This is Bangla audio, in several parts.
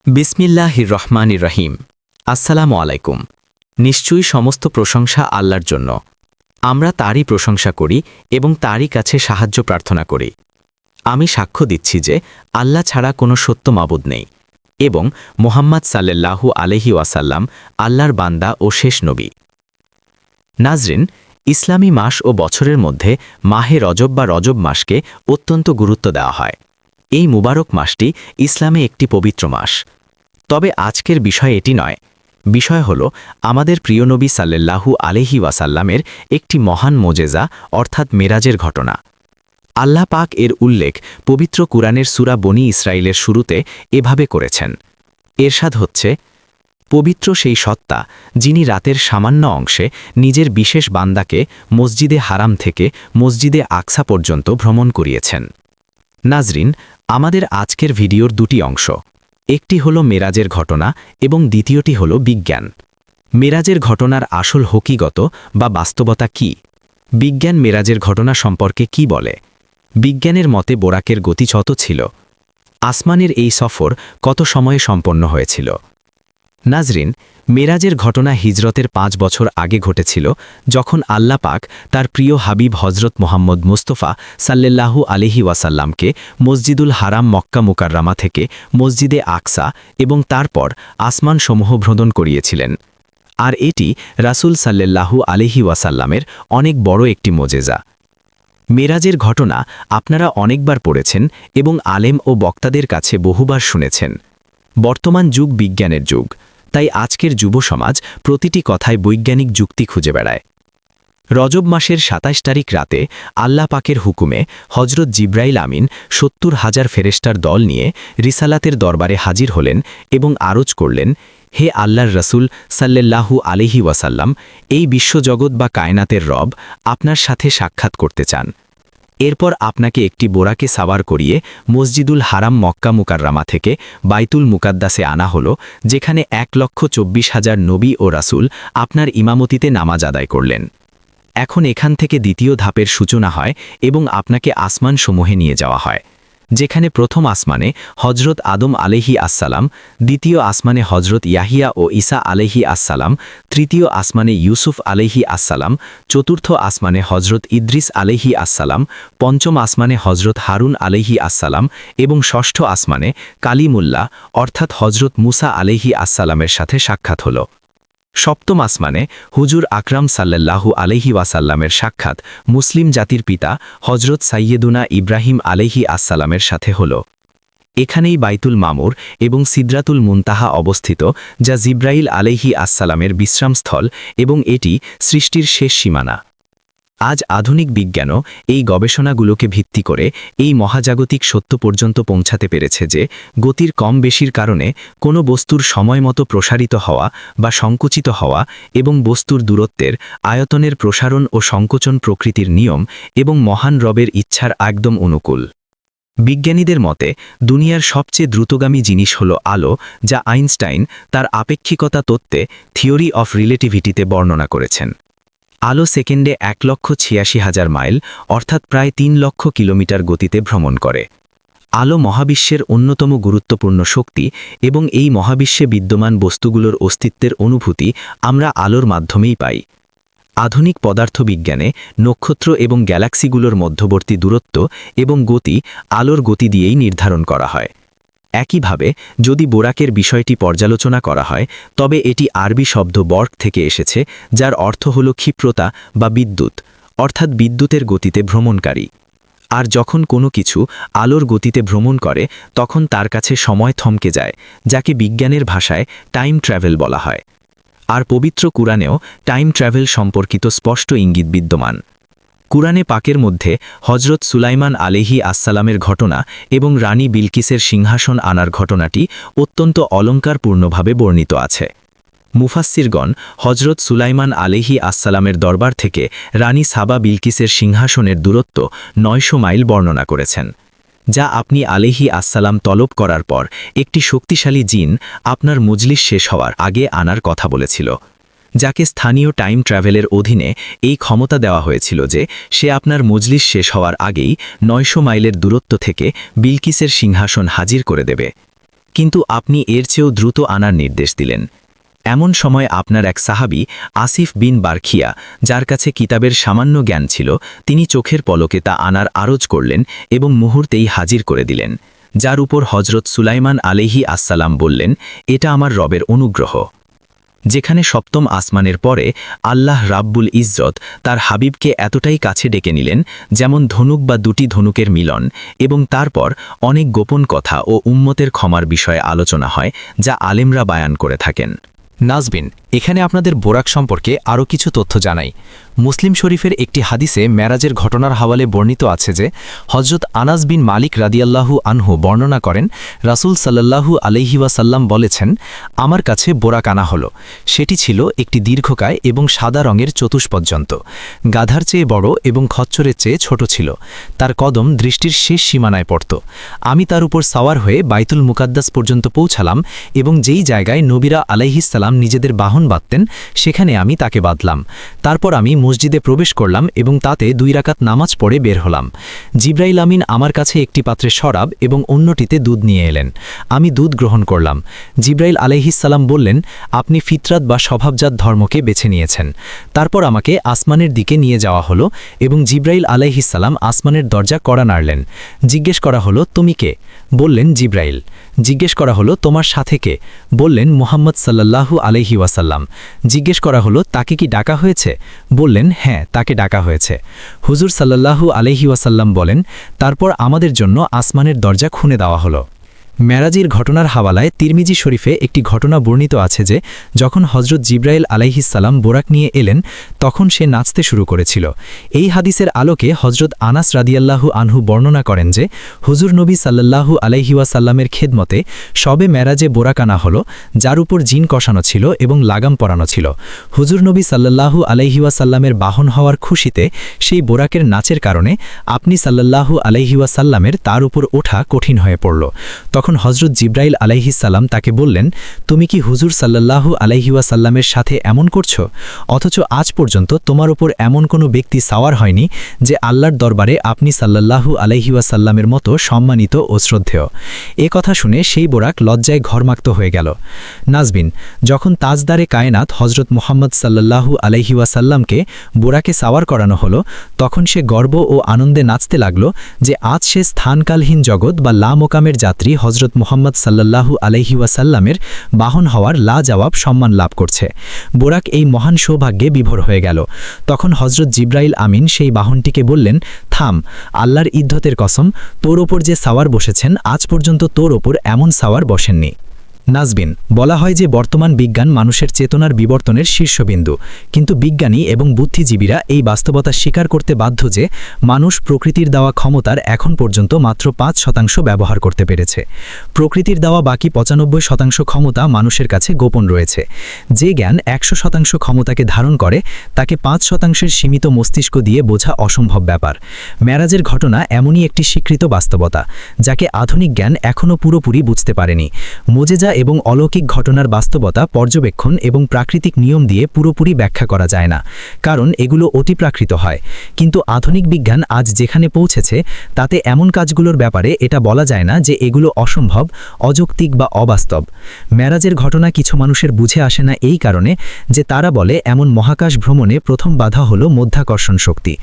বিসমিল্লাহির রহমানির রহিম। আসসালামু আলাইকুম। নিশ্চয়ই সমস্ত প্রশংসা আল্লাহর জন্য। আমরা তারই প্রশংসা করি এবং তারই কাছে সাহায্য প্রার্থনা করি। আমি সাক্ষ্য দিচ্ছি যে আল্লাহ ছাড়া কোনো সত্য মাবুদ নেই এবং মুহাম্মদ সাল্লাল্লাহু আলাইহি ওয়াসাল্লাম আল্লাহর বান্দা ও শেষ নবী। নাজরিন, ইসলামী মাস ও বছরের মধ্যে মাহে রজব বা রজব মাসকে অত্যন্ত গুরুত্ব দেওয়া হয়। এই মুবারক মাসটি ইসলামে একটি পবিত্র মাস। তবে আজকের বিষয় এটি নয়। বিষয় হল আমাদের প্রিয় নবী সাল্লাল্লাহু আলাইহি ওয়াসাল্লামের একটি মহান মোজেজা অর্থাৎ মেরাজের ঘটনা। আল্লাহ পাক এর উল্লেখ পবিত্র কুরআনের সূরা বনী ইসরাইলের শুরুতে এভাবে করেছেন। এরশাদ হচ্ছে, পবিত্র সেই সত্তা যিনি রাতের সামান্য অংশে নিজের বিশেষ বান্দাকে মসজিদে হারাম থেকে মসজিদে আকসা পর্যন্ত ভ্রমণ করিয়েছেন। নাজরিন, আমাদের আজকের ভিডিওর দুটি অংশ। একটি হলো মেরাজের ঘটনা এবং দ্বিতীয়টি হলো বিজ্ঞান। মেরাজের ঘটনার আসল হকিগত বা বাস্তবতা কি? বিজ্ঞান মেরাজের ঘটনা সম্পর্কে কি বলে? বিজ্ঞানের মতে বোরাকের গতি কত ছিল? আসমানের এই সফর কত সময়ে সম্পন্ন হয়েছিল? নাজরিন, মেরাজের ঘটনা হিজরতের 5 বছর আগে ঘটেছিল, যখন আল্লাহ পাক তার প্রিয় হাবিব হজরত মোহাম্মদ মুস্তফা সাল্লাল্লাহু আলাইহি ওয়াসাল্লামকে মসজিদুল হারাম মক্কা মুকাররামা থেকে মসজিদে আকসা এবং তারপর আসমানসমূহ ভ্রমণ করিয়েছিলেন। আর এটি রাসূল সাল্লাল্লাহু আলাইহি ওয়াসাল্লামের অনেক বড় একটি মোজেজা। মেরাজের ঘটনা আপনারা অনেকবার পড়েছেন এবং আলেম ও বক্তাদের কাছে বহুবার শুনেছেন। বর্তমান যুগ বিজ্ঞানের যুগ, তাই আজকের যুব সমাজ প্রতিটি কথায় বৈজ্ঞানিক যুক্তি খুঁজে বেড়ায়। রজব মাসের 27 তারিখ রাতে আল্লাহ পাকের হুকুমে হজরত জিব্রাইল আমিন 70,000 ফেরেশতার দল নিয়ে রিসালাতের দরবারে হাজির হলেন এবং আরজ করলেন, হে আল্লাহর রসুল সাল্লাল্লাহু আলাইহি ওয়াসাল্লাম, এই বিশ্বজগৎ বা কায়নাতের রব আপনার সাথে সাক্ষাৎ করতে চান। এরপর আপনাকে একটি বোরাকে সাওয়ার করিয়ে মসজিদুল হারাম মক্কা মুকাররামা থেকে বাইতুল মুকাদ্দাসে আনা হলো, যেখানে 1,24,000 নবী ও রাসূল আপনার ইমামতিতে নামাজ আদায় করলেন। এখন এখান থেকে দ্বিতীয় ধাপের সূচনা হয় এবং আপনাকে আসমান সমূহে নিয়ে যাওয়া হয়, যেখানে প্রথম আসমানে হজরত আদম আলাইহি আসসালাম, দ্বিতীয় আসমানে হজরত ইয়াহিয়া ও ঈসা আলাইহি আসসালাম, তৃতীয় আসমানে ইউসুফ আলাইহি আসসালাম, চতুর্থ আসমানে হজরত ইদ্রিস আলাইহি আসসালাম, পঞ্চম আসমানে হজরত হারুন আলাইহি আসসালাম এবং ষষ্ঠ আসমানে কালিমুল্লাহ অর্থাৎ হজরত মুসা আলাইহি আসসালামের সাথে সাক্ষাৎ হল। সপ্তম আসমানে হুজুর আকরাম সাল্লাল্লাহু আলাইহি ওয়াসাল্লামের সাক্ষাৎ মুসলিম জাতির পিতা হজরত সাইয়েদুনা ইব্রাহিম আলাইহি আসসালামের সাথে হল। এখানেই বাইতুল মামুর এবং সিদরাতুল মুনতাহা অবস্থিত, যা জিব্রাইল আলাইহি আসসালামের বিশ্রামস্থল এবং এটি সৃষ্টির শেষ সীমানা। আজ আধুনিক বিজ্ঞানও এই গবেষণাগুলোকে ভিত্তি করে এই মহাজাগতিক সত্য পর্যন্ত পৌঁছাতে পেরেছে যে গতির কম বেশির কারণে কোনো বস্তুর সময়মতো প্রসারিত হওয়া বা সংকুচিত হওয়া এবং বস্তুর দূরত্বের আয়তনের প্রসারণ ও সংকোচন প্রকৃতির নিয়ম এবং মহান রবের ইচ্ছার একদম অনুকূল। বিজ্ঞানীদের মতে দুনিয়ার সবচেয়ে দ্রুতগামী জিনিস হল আলো, যা আইনস্টাইন তার আপেক্ষিকতা তত্ত্বে থিওরি অফ রিলেটিভিটিতে বর্ণনা করেছেন। আলো সেকেন্ডে 1,86,000 মাইল অর্থাৎ প্রায় 3 লক্ষ কিলোমিটার গতিতে ভ্রমণ করে। আলো মহাবিশ্বের অন্যতম গুরুত্বপূর্ণ শক্তি এবং এই মহাবিশ্বে বিদ্যমান বস্তুগুলোর অস্তিত্বের অনুভূতি আমরা আলোর মাধ্যমেই পাই। আধুনিক পদার্থবিজ্ঞানে নক্ষত্র এবং গ্যালাক্সিগুলোর মধ্যবর্তী দূরত্ব এবং গতি আলোর গতি দিয়েই নির্ধারণ করা হয়। একইভাবে যদি বোরাকের বিষয়টি পর্যালোচনা করা হয়, তবে এটি আরবি শব্দ বর্ক থেকে এসেছে, যার অর্থ হল ক্ষিপ্রতা বা বিদ্যুৎ, অর্থাৎ বিদ্যুতের গতিতে ভ্রমণকারী। আর যখন কোনো কিছু আলোর গতিতে ভ্রমণ করে, তখন তার কাছে সময় থমকে যায়, যাকে বিজ্ঞানের ভাষায় টাইম ট্র্যাভেল বলা হয়। আর পবিত্র কুরআনেও টাইম ট্র্যাভেল সম্পর্কিত স্পষ্ট ইঙ্গিত বিদ্যমান। কুরআনে পাকের মধ্যে হজরত সুলাইমান আলাইহি আসসালামের ঘটনা এবং রানী বিলকিসের সিংহাসন আনার ঘটনাটি অত্যন্ত অলঙ্কারপূর্ণভাবে বর্ণিত আছে। মুফাসসিরগণ হজরত সুলাইমান আলাইহি আসসালামের দরবার থেকে রানী সাবা বিলকিসের সিংহাসনের দূরত্ব 900 মাইল বর্ণনা করেছেন, যা আপনি আলাইহি আসসালাম তলব করার পর একটি শক্তিশালী জিন আপনার মজলিস শেষ হওয়ার আগে আনার কথা বলেছিল, যাকে স্থানীয় টাইম ট্র্যাভেলের অধীনে এই ক্ষমতা দেওয়া হয়েছিল যে সে আপনার মজলিস শেষ হওয়ার আগেই 900 মাইলের দূরত্ব থেকে বিলকিসের সিংহাসন হাজির করে দেবে। কিন্তু আপনি এর চেয়েও দ্রুত আনার নির্দেশ দিলেন। এমন সময় আপনার এক সাহাবী আসিফ বিন বারখিয়া, যার কাছে কিতাবের সামান্য জ্ঞান ছিল, তিনি চোখের পলকে তা আনার আরজ করলেন এবং মুহূর্তেই হাজির করে দিলেন, যার উপর হজরত সুলাইমান আলাইহি আসসালাম বললেন, এটা আমার রবের অনুগ্রহ। যেখানে সপ্তম আসমানের পরে আল্লাহ রাব্বুল ইজ্জত তার হাবিবকে এতটাই কাছে ডেকে নিলেন যেমন ধনুক বা দুটি ধনুকের মিলন, এবং তারপর অনেক গোপন কথা ও উম্মতের ক্ষমার বিষয়ে আলোচনা হয়, যা আলেমরা বায়ান করে থাকেন। নাজবিন, এখানে আপনাদের বোরাক সম্পর্কে আরও কিছু তথ্য জানাই। মুসলিম শরীফের একটি হাদিসে মেরাজের ঘটনার হাওয়ালে বর্ণিত আছে যে হজরত আনাস বিন মালিক রাদিয়াল্লাহু আনহু বর্ণনা করেন, রাসূল সাল্লাল্লাহু আলাইহি ওয়াসাল্লাম বলেছেন, আমার কাছে বোরাক আনা হলো। সেটি ছিল একটি দীর্ঘকায় এবং সাদা রঙের চতুষ্পর্যন্ত, গাধার চেয়ে বড় এবং খচ্চরের চেয়ে ছোট ছিল। তার কদম দৃষ্টির শেষ সীমানায় পড়ত। আমি তার উপর সাওয়ার হয়ে বাইতুল মুকাদ্দাস পর্যন্ত পৌঁছালাম এবং যেই জায়গায় নবীরা আলাইহিসসালাম নিজেদের বাহন বাঁধতেন সেখানে আমি তাকে বাঁধলাম। তারপর আমি মসজিদে প্রবেশ করলাম এবং তাতে 2 রাকাত নামাজ পড়ে বের হলাম। জিব্রাইল আমিন আমার কাছে একটি পাত্রে শরাব এবং অন্যটিতে দুধ নিয়ে এলেন। আমি দুধ গ্রহণ করলাম। জিব্রাইল আলাইহিসসালাম বললেন, আপনি ফিতরাত বা স্বভাবজাত ধর্মকে বেছে নিয়েছেন। তারপর আমাকে আসমানের দিকে নিয়ে যাওয়া হলো এবং জিব্রাইল আলাইহিসসালাম আসমানের দরজা কড়া নাড়লেন। জিজ্ঞেস করা হলো, তুমি কে? বললেন, জিব্রাইল। জিজ্ঞেস করা হলো, তোমার সাথে কে? বললেন, মুহাম্মদ সাল্লাল্লাহু আলাইহি ওয়াসাল্লাম। জিজ্ঞেস করা হলো, তাকে কি ডাকা হয়েছে? বললেন, হ্যাঁ, তাকে ডাকা হয়েছে। হুজুর সাল্লাল্লাহু আলাইহি ওয়াসাল্লাম বলেন, তারপর আমাদের জন্য আসমানের দরজা খুলে দেওয়া হলো। মেরাজির ঘটনার হাওয়ালায় তিরমিজি শরীফে একটি ঘটনা বর্ণিত আছে যে যখন হজরত জিব্রাইল আলাইহিসসালাম বোরাক নিয়ে এলেন তখন সে নাচতে শুরু করেছিল। এই হাদিসের আলোকে হজরত আনাস রাদিয়াল্লাহু আনহু বর্ণনা করেন যে হুজুর নবী সাল্লাল্লাহু আলাইহি ওয়াসাল্লামের খেদমতে সবে মেরাজে বোরাক আনা হলো, যার উপর জিন কষানো ছিল এবং লাগাম পরানো ছিল। হুজুর নবী সাল্লাল্লাহু আলাইহি ওয়াসাল্লামের বাহন হওয়ার খুশিতে সেই বোরাকের নাচের কারণে আপনি সাল্লাল্লাহু আলাইহি ওয়াসাল্লামের তার উপর ওঠা কঠিন হয়ে পড়ল। তখন হজরত জিব্রাইল আলাইহিসসালাম তাকে বললেন, তুমি কি হুজুর সাল্লাল্লাহু আলাইহি ওয়াসাল্লামের সাথে এমন করছো? অথচ আজ পর্যন্ত তোমার উপর এমন কোনো ব্যক্তি সাওয়ার হয়নি যে আল্লাহর দরবারে আপনি সাল্লাল্লাহু আলাইহি ওয়াসাল্লামের মতো সম্মানিত ও শ্রদ্ধেয়। এ কথা শুনে সেই বোরাক লজ্জায় ঘরমাক্ত হয়ে গেল। নাজবিন, যখন তাজদারে কায়নাত হজরত মুহাম্মদ সাল্লাল্লাহু আলাইহি ওয়াসাল্লামকে বোরাকে সাওয়ার করানো হলো, তখন সে গর্ব ও আনন্দে নাচতে লাগল যে আজ সে স্থানকালহীন জগৎ বা লা মোকামের যাত্রী হজরত মুহাম্মদ সাল্লাল্লাহু আলাইহি ওয়াসাল্লামের বাহন হওয়ার লাজবাব সম্মান লাভ করছে। বোরাক এই মহান সৌভাগ্যে বিভোর হয়ে গেল। তখন হজরত জিব্রাইল আমিন সেই বাহনটিকে বললেন, থাম, আল্লাহর ইজ্জতের কসম, তোর ওপর যে সাওয়ার বসেছেন আজ পর্যন্ত তোর ওপর এমন সাওয়ার বসেননি। নাজবিন, বলা হয় যে বর্তমান বিজ্ঞান মানুষের চেতনার বিবর্তনের শীর্ষবিন্দু, কিন্তু বিজ্ঞানী এবং বুদ্ধিজীবীরা এই বাস্তবতা স্বীকার করতে বাধ্য যে মানুষ প্রকৃতির দেওয়া ক্ষমতার এখন পর্যন্ত মাত্র 5% ব্যবহার করতে পেরেছে। প্রকৃতির দেওয়া বাকি 95% ক্ষমতা মানুষের কাছে গোপন রয়েছে। যে জ্ঞান 100% ক্ষমতাকে ধারণ করে তাকে 5%-এর সীমিত মস্তিষ্ক দিয়ে বোঝা অসম্ভব ব্যাপার। মেরাজের ঘটনা এমনই একটি স্বীকৃত বাস্তবতা যাকে আধুনিক জ্ঞান এখনও পুরোপুরি বুঝতে পারেনি। মোজেজা এবং অলৌকিক ঘটনার বাস্তবতা পর্যবেক্ষণ এবং প্রাকৃতিক নিয়ম দিয়ে পুরোপুরি ব্যাখ্যা করা যায় না, কারণ এগুলো অতিপ্রাকৃত হয়। কিন্তু আধুনিক বিজ্ঞান আজ যেখানে পৌঁছেছে তাতে এমন কাজগুলোর ব্যাপারে এটা বলা যায় না যে এগুলো অসম্ভব, অযৌক্তিক বা অবাস্তব। মেরাজের ঘটনা কিছু মানুষের বুঝে আসে না এই কারণে যে তারা বলে এমন মহাকাশ ভ্রমণে প্রথম বাধা হলো মধ্যাকর্ষণ শক্তি,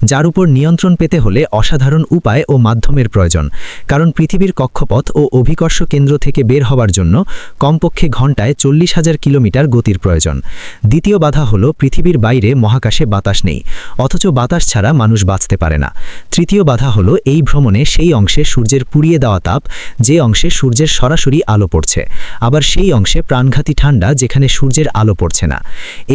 যার উপর নিয়ন্ত্রণ পেতে হলে অসাধারণ উপায় ও মাধ্যমের প্রয়োজন। কারণ পৃথিবীর কক্ষপথ ও অভিকর্ষ কেন্দ্র থেকে বের হওয়ার জন্য কমপক্ষে ঘন্টায় 40,000 কিলোমিটার গতির প্রয়োজন। দ্বিতীয় বাধা হলো পৃথিবীর বাইরে মহাকাশে বাতাস নেই, অথচ বাতাস ছাড়া মানুষ বাঁচতে পারে না। তৃতীয় বাধা হলো এই ভ্রমণে সেই অংশে সূর্যের পুড়িয়ে দেওয়া তাপ যে অংশে সূর্যের সরাসরি আলো পড়ছে, আবার সেই অংশে প্রাণঘাতী ঠান্ডা যেখানে সূর্যের আলো পড়ছে না।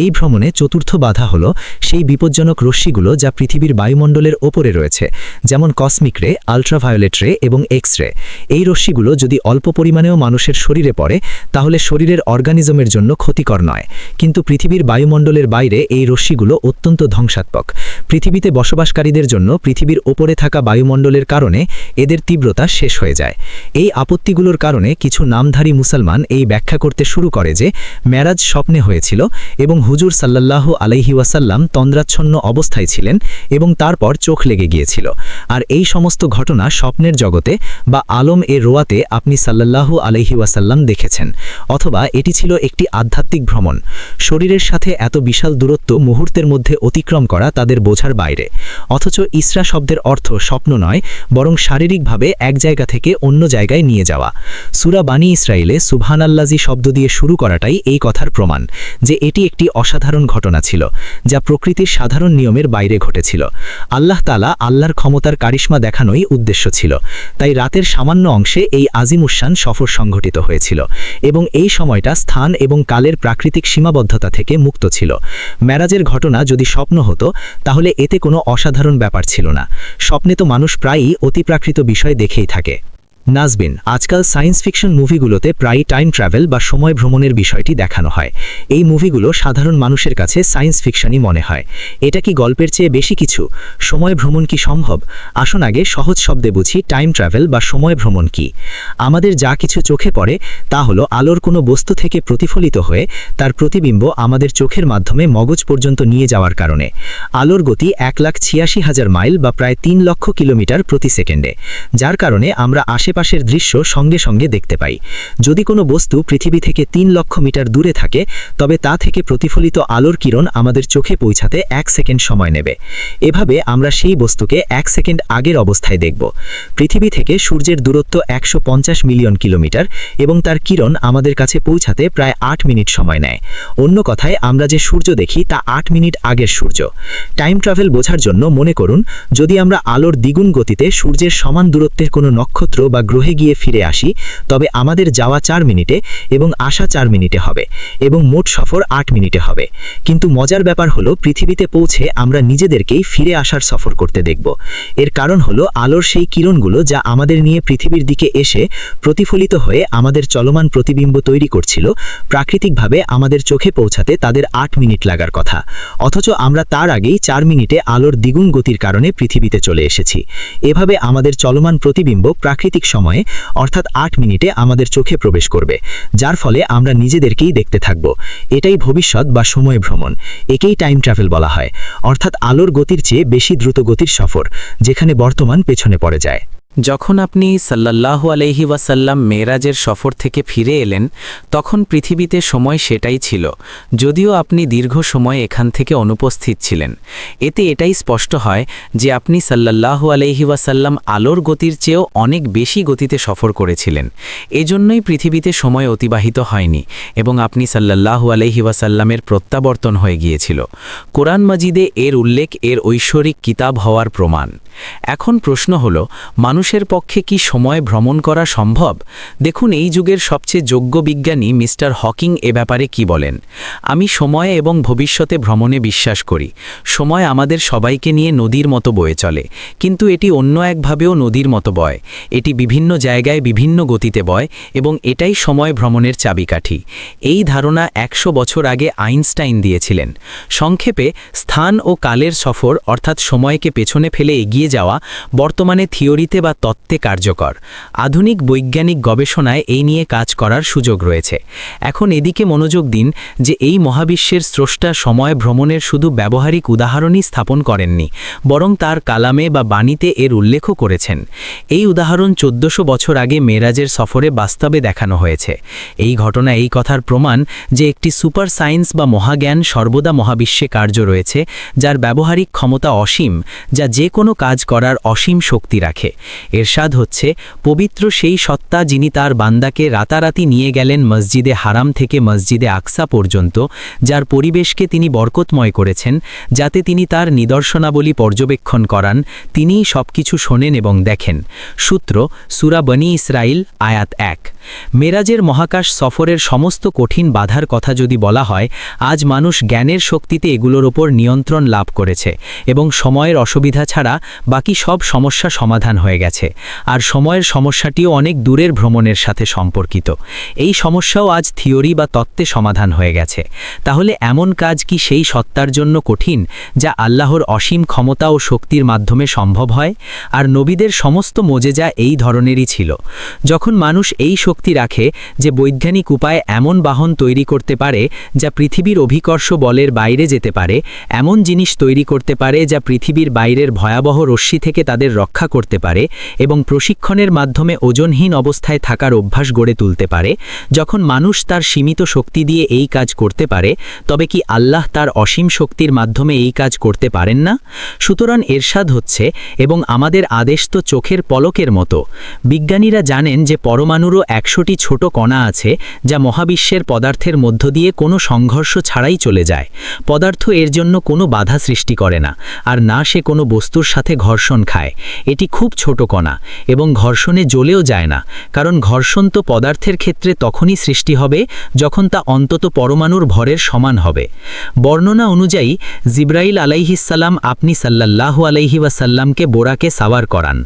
এই ভ্রমণে চতুর্থ বাধা হলো সেই বিপজ্জনক রশ্মিগুলো যা পৃথিবীর বায়ুমণ্ডলের ওপরে রয়েছে, যেমন কসমিক রে, আলট্রাভায়োলেট রে এবং এক্স রে। এই রশ্মিগুলো যদি অল্প পরিমাণেও মানুষের শরীরে পড়ে তাহলে শরীরের অর্গানিজমের জন্য ক্ষতিকর নয়, কিন্তু পৃথিবীর বায়ুমণ্ডলের বাইরে এই রশ্মিগুলো অত্যন্ত ধ্বংসাত্মক। পৃথিবীতে বসবাসকারীদের জন্য পৃথিবীর ওপরে থাকা বায়ুমণ্ডলের কারণে এদের তীব্রতা শেষ হয়ে যায়। এই আপত্তিগুলোর কারণে কিছু নামধারী মুসলমান এই ব্যাখ্যা করতে শুরু করে যে মেরাজ স্বপ্নে হয়েছিল এবং হুজুর সাল্লাল্লাহু আলাইহি ওয়াসাল্লাম তন্দ্রাচ্ছন্ন অবস্থায় ছিলেন এবং তারপর চোখ লেগে গিয়েছিল, আর এই সমস্ত ঘটনা স্বপ্নের জগতে বা আলম এ রোয়াতে আপনি সাল্লাল্লাহু আলাইহি ওয়াসাল্লাম দেখেছেন, অথবা এটি ছিল একটি আধ্যাত্মিক ভ্রমণ। শরীরের সাথে এত বিশাল দূরত্ব মুহূর্তের মধ্যে অতিক্রম করা তাদের বোঝার বাইরে। অথচ ইসরা শব্দের অর্থ স্বপ্ন নয়, বরং শারীরিকভাবে এক জায়গা থেকে অন্য জায়গায় নিয়ে যাওয়া। সূরা বানী ইসরাইলে সুবহানাল্লাজি শব্দ দিয়ে শুরু করাটাই এই কথার প্রমাণ যে এটি একটি অসাধারণ ঘটনা ছিল, যা প্রকৃতির সাধারণ নিয়মের বাইরে ঘটেছিল। আল্লাহ তাআলা আল্লাহর ক্ষমতার কারিশমা দেখানোই উদ্দেশ্য ছিল, তাই রাতের সামান্য অংশে এই আজিমুশান সফর সংঘটিত হয়েছিল এবং এই সময়টা স্থান এবং কালের প্রাকৃতিক সীমাবদ্ধতা থেকে মুক্ত ছিল। মেরাজের ঘটনা যদি স্বপ্ন হতো তাহলে এতে কোনো অসাধারণ ব্যাপার ছিল না। স্বপ্নে তো মানুষ প্রায়ই অতিপ্রাকৃত বিষয় দেখেই থাকে। নাজবিন, আজকাল সায়েন্স ফিকশন মুভিগুলোতে প্রায়ই টাইম ট্রাভেল বা সময় ভ্রমণের বিষয়টি দেখানো হয়। এই মুভিগুলো সাধারণ মানুষের কাছে সায়েন্স ফিকশনই মনে হয়। এটা কি গল্পের চেয়ে বেশি কিছু? সময় ভ্রমণ কি সম্ভব? আসুন আগে সহজ শব্দে বুঝি টাইম ট্রাভেল বা সময় ভ্রমণ কি। আমাদের যা কিছু চোখে পড়ে তা হলো আলোর কোনো বস্তু থেকে প্রতিফলিত হয়ে তার প্রতিবিম্ব আমাদের চোখের মাধ্যমে মগজ পর্যন্ত নিয়ে যাওয়ার কারণে। আলোর গতি 1,86,000 মাইল বা প্রায় 3 লক্ষ কিলোমিটার প্রতি সেকেন্ডে, যার কারণে আমরা আশেপাশের দৃশ্য সঙ্গে সঙ্গে দেখতে পাই। যদি কোনো বস্তু পৃথিবী থেকে 3 লক্ষ মিটার দূরে থাকে তবে তা থেকে প্রতিফলিত আলোর কিরণ আমাদের চোখে পৌঁছাতে 1 সেকেন্ড সময় নেবে। এভাবে আমরা সেই বস্তুকে 1 সেকেন্ড আগের অবস্থায় দেখব। পৃথিবী থেকে সূর্যের দূরত্ব 150 মিলিয়ন কিলোমিটার এবং তার কিরণ আমাদের কাছে পৌঁছাতে প্রায় 8 মিনিট সময় নেয়। অন্য কথায় আমরা যে সূর্য দেখি তা 8 মিনিট আগের সূর্য। টাইম ট্রাভেল বোঝার জন্য মনে করুন, যদি আমরা আলোর দ্বিগুণ গতিতে সূর্যের সমান দূরত্বের কোনো নক্ষত্র বা গ্রহে গিয়ে ফিরে আসি তবে আমাদের যাওয়া 4 মিনিটে এবং আসা 4 মিনিটে হবে এবং মোট সফর 8 মিনিটে হবে। কিন্তু মজার ব্যাপার হলো পৃথিবীতে পৌঁছে আমরা নিজেদেরকেই ফিরে আসার সফর করতে দেখব। এর কারণ হলো আলোর সেই কিরণগুলো যা আমাদের নিয়ে পৃথিবীর দিকে এসে প্রতিফলিত হয়ে আমাদের চলমান প্রতিবিম্ব তৈরি করছিল, প্রাকৃতিকভাবে আমাদের চোখে পৌঁছাতে তাদের 8 মিনিট লাগার কথা, অথচ আমরা তার আগেই 4 মিনিটে আলোর দ্বিগুণ গতির কারণে পৃথিবীতে চলে এসেছি। এভাবে আমাদের চলমান প্রতিবিম্ব প্রাকৃতিক সময়ে অর্থাৎ 8 মিনিটে আমাদের চোখে প্রবেশ করবে, যার ফলে আমরা নিজেদেরকেই দেখতে থাকব। এটাই ভবিষ্যৎ বা সময় ভ্রমণ। একেই টাইম ট্রাভেল বলা হয়, অর্থাৎ আলোর গতির চেয়ে বেশি দ্রুত গতির সফর, যেখানে বর্তমান পেছনে পড়ে যায়। যখন আপনি সাল্লাল্লাহু আলাইহি ওয়াসাল্লাম মেরাজের সফর থেকে ফিরে এলেন তখন পৃথিবীতে সময় সেটাই ছিল, যদিও আপনি দীর্ঘ সময় এখান থেকে অনুপস্থিত ছিলেন। এতে এটাই স্পষ্ট হয় যে আপনি সাল্লাল্লাহু আলাইহি ওয়াসাল্লাম আলোর গতির চেয়েও অনেক বেশি গতিতে সফর করেছিলেন। এজন্যই পৃথিবীতে সময় অতিবাহিত হয়নি এবং আপনি সাল্লাল্লাহু আলাইহি ওয়াসাল্লামের প্রত্যাবর্তন হয়ে গিয়েছিল। কোরআন মাজিদে এর উল্লেখ এর ঐশ্বরিক কিতাব হওয়ার প্রমাণ। এখন প্রশ্ন হলো, মানুষের পক্ষে কি সময় ভ্রমণ করা সম্ভব? দেখুন, এই যুগের সবচেয়ে যোগ্য বিজ্ঞানী মিস্টার হকিং এ ব্যাপারে কি বলেন। আমি সময় এবং ভবিষ্যতে ভ্রমণে বিশ্বাস করি। সময় আমাদের সবাইকে নিয়ে নদীর মতো বয়ে চলে, কিন্তু এটি অন্য একভাবেও নদীর মতো বয়। এটি বিভিন্ন জায়গায় বিভিন্ন গতিতে বয় এবং এটাই সময় ভ্রমণের চাবিকাঠি। এই ধারণা 100 বছর আগে আইনস্টাইন দিয়েছিলেন। সংক্ষেপে, স্থান ও কালের সফর অর্থাৎ সময়কে পেছনে ফেলে এগিয়ে যাওয়া বর্তমানে থিওরিতে বা তত্ত্বে কার্যকর। আধুনিক বৈজ্ঞানিক গবেষণায় এই নিয়ে কাজ করার সুযোগ রয়েছে। এখন এদিকে মনোযোগ দিন যে এই মহাবিশ্বের স্রষ্টা সময় ভ্রমণের শুধু ব্যবহারিক উদাহরণই স্থাপন করেননি, বরং তার কালামে বা বাণীতে এর উল্লেখও করেছেন। এই উদাহরণ 1400 বছর আগে মেরাজের সফরে বাস্তবে দেখানো হয়েছে। এই ঘটনা এই কথার প্রমাণ যে একটি সুপার সায়েন্স বা মহাজ্ঞান সর্বদা মহাবিশ্বে কার্য রয়েছে, যার ব্যবহারিক ক্ষমতা অসীম, যা যে কোনো কাজ করার অসীম শক্তি রাখে। এরশাদ হচ্ছে, পবিত্র সেই সত্তা যিনি তার বান্দাকে রাতারাতি নিয়ে গেলেন মসজিদে হারাম থেকে মসজিদে আকসা পর্যন্ত, যার পরিবেশকে তিনি বরকতময় করেছেন, যাতে তিনি তার নিদর্শনাবলী পর্যবেক্ষণ করান। তিনিই সবকিছু শোনেন এবং দেখেন। সূত্র সূরা বনী ইসরাইল আয়াত 1। মেরাজের মহাকাশ সফরের সমস্ত কঠিন বাধার কথা যদি বলা হয়, আজ মানুষ জ্ঞানের শক্তিতে এগুলোর ওপর নিয়ন্ত্রণ লাভ করেছে এবং সময়ের অসুবিধা ছাড়া বাকি সব সমস্যা সমাধান হয়ে গেছে। গেছে, আর সময়ের সমস্যাটিও অনেক দূরের ভ্রমণের সাথে সম্পর্কিত। এই সমস্যাও আজ থিওরি বা তত্ত্বে সমাধান হয়ে গেছে। তাহলে এমন কাজ কি সেই সত্তার জন্য কঠিন যা আল্লাহর অসীম ক্ষমতা ও শক্তির মাধ্যমে সম্ভব হয়? আর নবীদের সমস্ত মোজেজা এই ধরনেরই ছিল। যখন মানুষ এই শক্তি রাখে যে বৈজ্ঞানিক উপায়ে এমন বাহন তৈরি করতে পারে যা পৃথিবীর অভিকর্ষ বলের বাইরে যেতে পারে, এমন জিনিস তৈরি করতে পারে যা পৃথিবীর বাইরের ভয়াবহ রশ্মি থেকে তাদের রক্ষা করতে পারে, এবং প্রশিক্ষণের মাধ্যমে ওজনহীন অবস্থায় থাকার অভ্যাস গড়ে তুলতে পারে, যখন মানুষ তার সীমিত শক্তি দিয়ে এই কাজ করতে পারে, তবে কি আল্লাহ তার অসীম শক্তির মাধ্যমে এই কাজ করতে পারেন না? সুতরাং এরশাদ হচ্ছে, এবং আমাদের আদেশ তো চোখের পলকের মতো। বিজ্ঞানীরা জানেন যে পরমাণুরও 100টি ছোট কণা আছে যা মহাবিশ্বের পদার্থের মধ্য দিয়ে কোনো সংঘর্ষ ছাড়াই চলে যায়। পদার্থ এর জন্য কোনো বাধা সৃষ্টি করে না, আর না সে কোনো বস্তুর সাথে ঘর্ষণ খায়। এটি খুব ছোট কণা এবং ঘর্ষণে জ্বলেও যায় না, কারণ ঘর্ষণ তো পদার্থের ক্ষেত্রে তখনই সৃষ্টি হবে যখন তা অন্তত পরমাণুর ভরের সমান হবে। বর্ণনা অনুযায়ী জিব্রাইল আলাইহিসসালাম আপনি সাল্লাল্লাহু আলাইহি ওয়াসাল্লামকে বোরাকে সাওয়ার করান।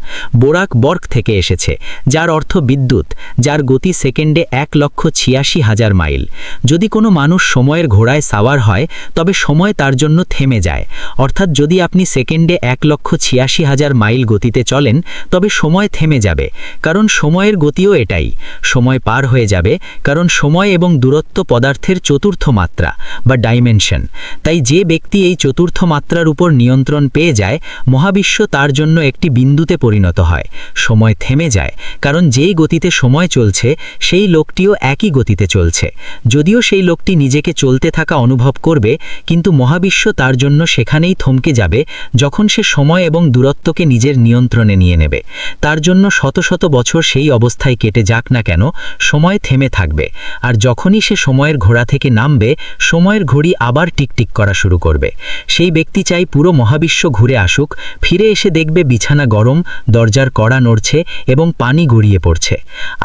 বোরাক বর্ক থেকে এসেছে, যার অর্থ বিদ্যুৎ, যার গতি সেকেন্ডে 1,86,000 মাইল। যদি কোনো মানুষ সময়ের ঘোড়ায় সাওয়ার হয় তবে সময় তার জন্য থেমে যায়। অর্থাৎ যদি আপনি সেকেন্ডে 1,86,000 মাইল গতিতে চলেন তবে সময় থেমে যাবে, কারণ সময়ের গতিও এটাই। সময় পার হয়ে যাবে, কারণ সময় এবং দূরত্ব পদার্থের চতুর্থ মাত্রা বা ডাইমেনশন। তাই যে ব্যক্তি এই চতুর্থ মাত্রার উপর নিয়ন্ত্রণ পেয়ে যায়, মহাবিশ্ব তার জন্য একটি বিন্দুতে পরিণত হয়। সময় থেমে যায়, কারণ যেই গতিতে সময় চলছে সেই লোকটিও একই গতিতে চলছে। যদিও সেই লোকটি নিজেকে চলতে থাকা অনুভব করবে, কিন্তু মহাবিশ্ব তার জন্য সেখানেই থমকে যাবে যখন সে সময় এবং দূরত্বকে নিজের নিয়ন্ত্রণে নিয়ে নেবে। তার জন্য শত শত বছর সেই অবস্থায় কেটে যাক না কেন, সময় থেমে থাকবে। আর যখনই সে সময়ের ঘোড়া থেকে নামবে, সময়ের ঘড়ি আবার টিকটিক করা শুরু করবে। সেই ব্যক্তি চাই পুরো মহাবিশ্ব ঘুরে আসুক, ফিরে এসে দেখবে বিছানা গরম, দরজার কড়া নড়ছে এবং পানি গড়িয়ে পড়ছে।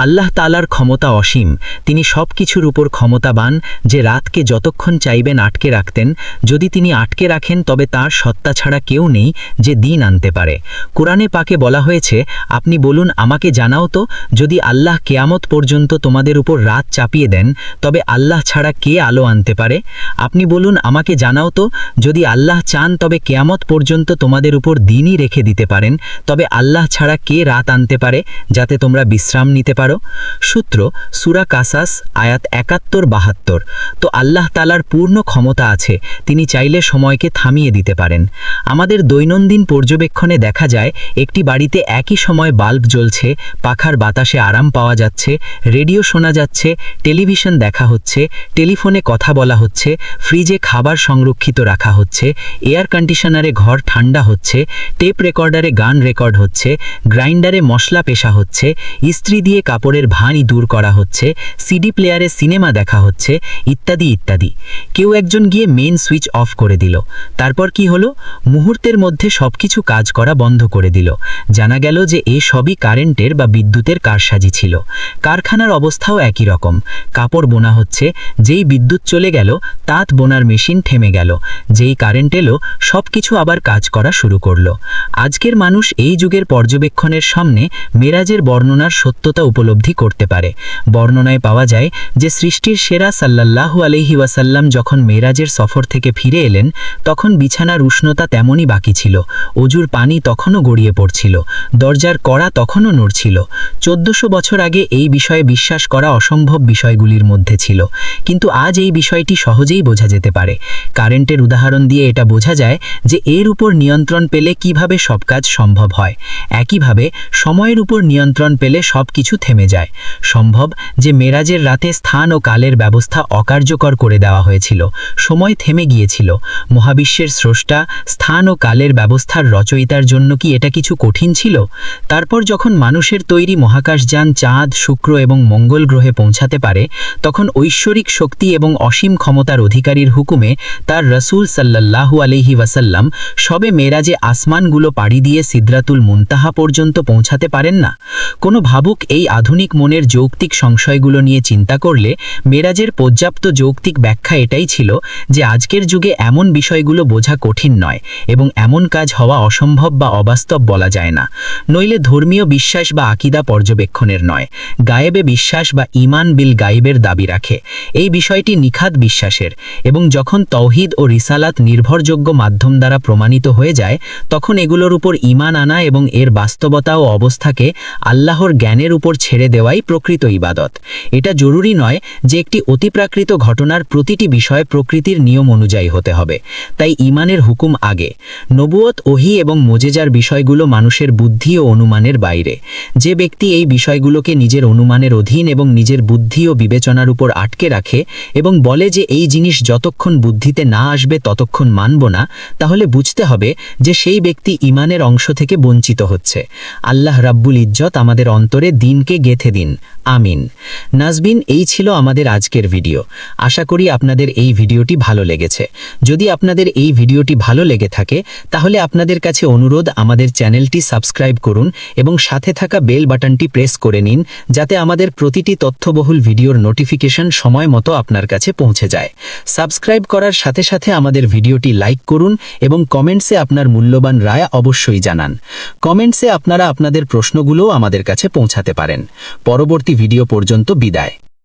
আল্লাহ তাআলার ক্ষমতা অসীম। তিনি সব কিছুর উপর ক্ষমতাবান, যে রাতকে যতক্ষণ চাইবেন আটকে রাখতেন। যদি তিনি আটকে রাখেন তবে তার সত্তা ছাড়া কেউ নেই যে দিন আনতে পারে। কোরআনে পাকে বলা হয়েছে, আপনি বলুন আমাকে জানাও তো, যদি আল্লাহ কেয়ামত পর্যন্ত তোমাদের উপর রাত চাপিয়ে দেন তবে আল্লাহ ছাড়া কে আলো আনতে পারে? আপনি বলুন আমাকে জানাও তো, যদি আল্লাহ চান তবে কেয়ামত পর্যন্ত তোমাদের উপর দিনই রেখে দিতে পারেন, তবে আল্লাহ ছাড়া কে রাত আনতে পারে যাতে তোমরা বিশ্রাম নিতে পারো? সূত্র সূরা কাসাস আয়াত 71-72। তো আল্লাহ তাআলার পূর্ণ ক্ষমতা আছে, তিনি চাইলে সময়কে থামিয়ে দিতে পারেন। আমাদের দৈনন্দিন পর্যবেক্ষণে দেখা যায় একটি বাড়িতে একই সময় বাল্ব জ্বলছে, পাখার বাতাসে আরাম পাওয়া যাচ্ছে, রেডিও শোনা যাচ্ছে, টেলিভিশন দেখা হচ্ছে, টেলিফোনে কথা বলা হচ্ছে, ফ্রিজে খাবার সংরক্ষিত রাখা হচ্ছে, এয়ার কন্ডিশনারে ঘর ঠান্ডা হচ্ছে, টেপ রেকর্ডারে গান রেকর্ড হচ্ছে, গ্রাইন্ডারে মশলা পেশা হচ্ছে, ইস্ত্রি দিয়ে কাপড়ের ভাঁড়ি দূর করা হচ্ছে, সিডি প্লেয়ারে সিনেমা দেখা হচ্ছে, ইত্যাদি ইত্যাদি। কেউ একজন গিয়ে মেইন সুইচ অফ করে দিল। তারপর কি হলো? মুহূর্তের মধ্যে সবকিছু কাজ করা বন্ধ করে দিল। জানা গেল যে এ সবই কারেন্টের বা বিদ্যুতের কারসাজি ছিল। কারখানার অবস্থাও একই রকম। কাপড় বোনা হচ্ছে, যেই বিদ্যুৎ চলে গেল তাঁত বোনার মেশিন থেমে গেল। যেই কারেন্ট এলো সবকিছু আবার কাজ করা শুরু করলো। আজকের মানুষ এই যুগের পর্যবেক্ষণের সামনে মেরাজের বর্ণনার সত্যতা উপলব্ধি করতে পারে। বর্ণনায় পাওয়া যায় যে সৃষ্টির সেরা সাল্লাল্লাহু আলাইহি ওয়াসাল্লাম যখন মেরাজের সফর থেকে ফিরে এলেন তখন বিছানার উষ্ণতা তেমনই বাকি ছিল, অজুর পানি তখনও গড়িয়ে পড়ছিল, দরজার কড়া তখনও নড়ছিল। 1400 বছর আগে এই বিষয়ে বিশ্বাস করা অসম্ভব বিষয়গুলির মধ্যে ছিল, কিন্তু আজ এই বিষয়টি সহজেই বোঝা যেতে পারে। কারেন্টের উদাহরণ দিয়ে এটা বোঝা যায় যে এর উপর নিয়ন্ত্রণ পেলে কিভাবে সব কাজ সম্ভব হয়। একইভাবে সময়ের উপর নিয়ন্ত্রণ পেলে সব কিছু থেমে যায়। সম্ভব যে মেরাজের রাতে স্থান ও কালের ব্যবস্থা অকার্যকর করে দেওয়া হয়েছিল, সময় থেমে গিয়েছিল। মহাবিশ্বের স্রষ্টা স্থান ও কালের ব্যবস্থার রচয়িতার জন্য কি এটা কিছু কঠিন ছিল? তারপর যখন মানুষের তৈরি মহাকাশযান চাঁদ, শুক্র এবং মঙ্গল গ্রহে পৌঁছাতে পারে, তখন ঐশ্বরিক শক্তি এবং অসীম ক্ষমতার অধিকারীর হুকুমে তার রাসূল সাল্লাল্লাহু আলাইহি ওয়াসাল্লাম সবে মেরাজে আসমানগুলো পাড়ি দিয়ে সিদরাতুল মুনতাহা পর্যন্ত পৌঁছাতে পারেন না? কোনো ভাবুক এই আধুনিক মনের যৌক্তিক সংশয়গুলো নিয়ে চিন্তা করলে মেরাজের পর্যাপ্ত যৌক্তিক ব্যাখ্যা এটাই ছিল যে আজকের যুগে এমন বিষয়গুলো বোঝা কঠিন নয় এবং এমন কাজ হওয়া অসম্ভব বা অবাস্তব বলা যায় না। নইলে ধর্মীয় বিশ্বাস বা আকিদা পর্যবেক্ষণের নয়, গায়েবে বিশ্বাস বা ইমান বিল গাইবের দাবি রাখে। এই বিষয়টি নিখাত বিশ্বাসের, এবং যখন তৌহিদ ও রিসালাত নির্ভরযোগ্য মাধ্যম দ্বারা প্রমাণিত হয়ে যায়, তখন এগুলোর উপর ঈমান আনা এবং এর বাস্তবতা ও অবস্থাকে আল্লাহর জ্ঞানের উপর ছেড়ে দেওয়াই প্রকৃত ইবাদত। এটা জরুরি নয় যে একটি অতিপ্রাকৃত ঘটনার প্রতিটি বিষয় প্রকৃতির নিয়ম অনুযায়ী হতে হবে। তাই ঈমানের হুকুম আগে। নবুয়ত, ওহী এবং মোজেজার বিষয়গুলো মানুষের বুদ্ধি ও অনুমানের বাইরে। যে ব্যক্তি এই বিষয়গুলোকে নিজের অনুমানের অধীন এবং নিজের বুদ্ধি ও বিবেচনার উপর আটকে রাখে এবং বলে যে এই জিনিস যতক্ষণ বুদ্ধিতে না আসবে ততক্ষণ মানব না, তাহলে বুঝতে হবে যে সেই ব্যক্তি ঈমানের অংশ থেকে বঞ্চিত হচ্ছে। আল্লাহ রাব্বুল ইজ্জত আমাদের অন্তরে দ্বীনকে গেঁথে দিন। আমিন। নাজবিন, এই ছিল আমাদের আজকের ভিডিও। আশা করি আপনাদের এই ভিডিওটি ভালো লেগেছে। যদি আপনাদের এই ভিডিওটি ভালো লেগে থাকে তাহলে আপনাদের কাছে অনুরোধ, আমাদের চ্যানেলটি সাবস্ক্রাইব করুন এবং সাথে থাকা বেল বাটনটি প্রেস করে নিন, যাতে আমাদের প্রতিটি তথ্যবহুল ভিডিওর নোটিফিকেশন সময় মতো আপনার কাছে পৌঁছে যায়। সাবস্ক্রাইব করার সাথে সাথে আমাদের ভিডিওটি লাইক করুন এবং কমেন্টসে আপনার মূল্যবান রায় অবশ্যই জানান। কমেন্টসে আপনারা আপনাদের প্রশ্নগুলোও আমাদের কাছে পৌঁছাতে পারেন। পরবর্তী ভিডিও পর্যন্ত বিদায়।